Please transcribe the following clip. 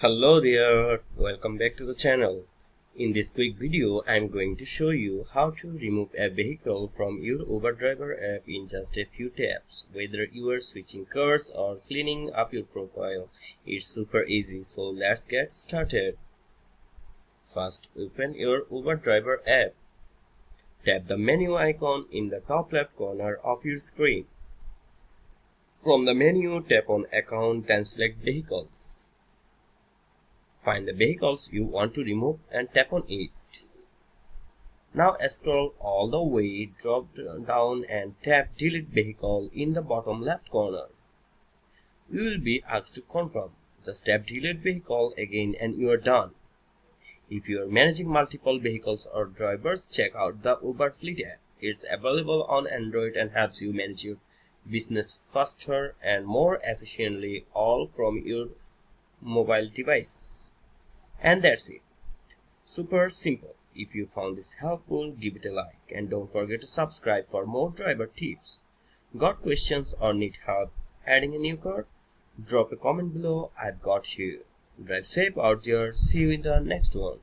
Hello there, welcome back to the channel. In this quick video, I am going to show you how to remove a vehicle from your Uber driver app in just a few taps. Whether you are switching cars or cleaning up your profile, it's super easy, so let's get started. First, open your Uber driver app. Tap the menu icon in the top left corner of your screen. From the menu, tap on Account, then select Vehicles. Find the vehicles you want to remove and tap on it. Now scroll all the way, drop down and tap Delete Vehicle in the bottom left corner. You will be asked to confirm. Just tap Delete Vehicle again and you are done. If you are managing multiple vehicles or drivers, check out the Uber Fleet app. It's available on Android and helps you manage your business faster and more efficiently, all from your mobile devices. And that's it. Super simple. If you found this helpful, give it a like and don't forget to subscribe for more driver tips. Got questions or need help adding a new car? Drop a comment below. I've got you. Drive safe out there. See you in the next one.